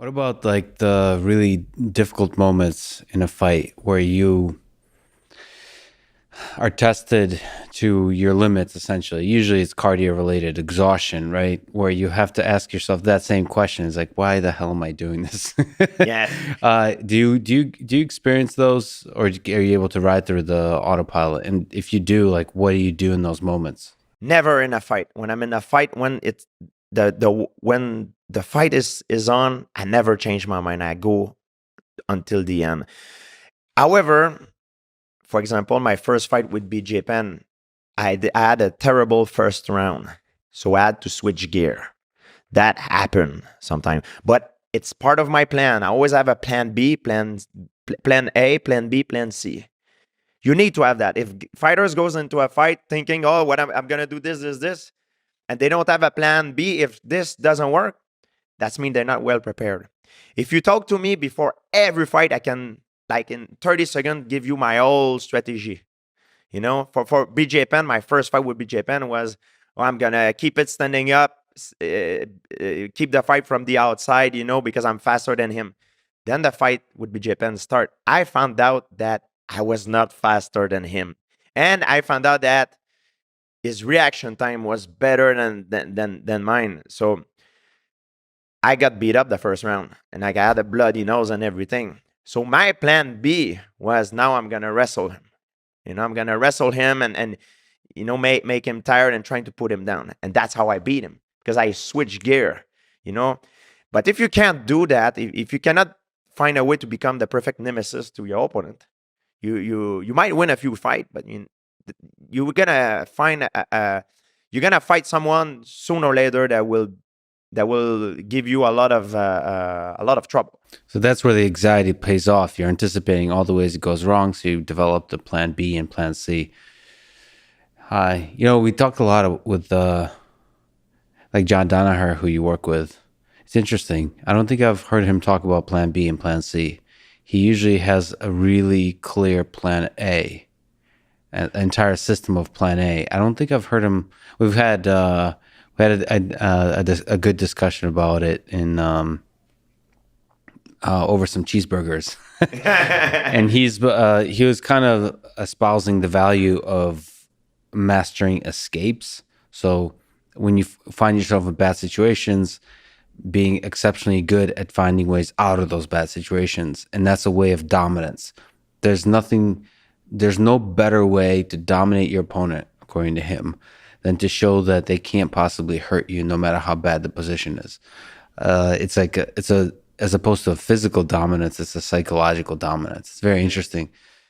What about like the really difficult moments in a fight where you are tested to your limits, essentially? Usually it's cardio related, exhaustion, right? Where you have to ask yourself that same question. It's like, why the hell am I doing this? Yeah. Do you experience those, or are you able to ride through the autopilot? And if you do, like, what do you do in those moments? Never in a fight. When I'm in a fight, when it's when the fight is on, I never change my mind. I go until the end. However, for example, my first fight with BJ Penn, I had a terrible first round, so I had to switch gear. That happened sometime, but it's part of my plan. I always have a plan B, plan A, plan B, plan C. You need to have that. If fighters goes into a fight thinking, "Oh, what I'm gonna do this," and they don't have a plan B, if this doesn't work, that's mean they're not well prepared. If you talk to me before every fight, I can, like, in 30 seconds, give you my whole strategy. For BJ Penn, my first fight with BJ Penn was, oh, I'm gonna keep it standing up, keep the fight from the outside, because I'm faster than him. Then the fight with BJ Penn start. I found out that I was not faster than him, and I found out that his reaction time was better than mine. So I got beat up the first round, and I had a bloody nose and everything. So my plan B was, now I'm gonna wrestle him. I'm gonna wrestle him and make him tired and trying to put him down. And that's how I beat him, because I switched gear. But if you can't do that, if you cannot find a way to become the perfect nemesis to your opponent, you might win a few fights, but you're gonna find you're gonna fight someone sooner or later that will give you a lot of trouble. So that's where the anxiety pays off. You're anticipating all the ways it goes wrong, so you develop the plan B and plan C. We talked a lot with like John Danaher, who you work with. It's interesting. I don't think I've heard him talk about plan B and plan C. He usually has a really clear plan A, an entire system of plan A. I don't think I've heard him. We had a good discussion about it in over some cheeseburgers, and he was kind of espousing the value of mastering escapes. So when you find yourself in bad situations, being exceptionally good at finding ways out of those bad situations, and that's a way of dominance. There's no better way to dominate your opponent, according to him, than to show that they can't possibly hurt you no matter how bad the position is. It's like as opposed to a physical dominance, it's a psychological dominance. It's very interesting.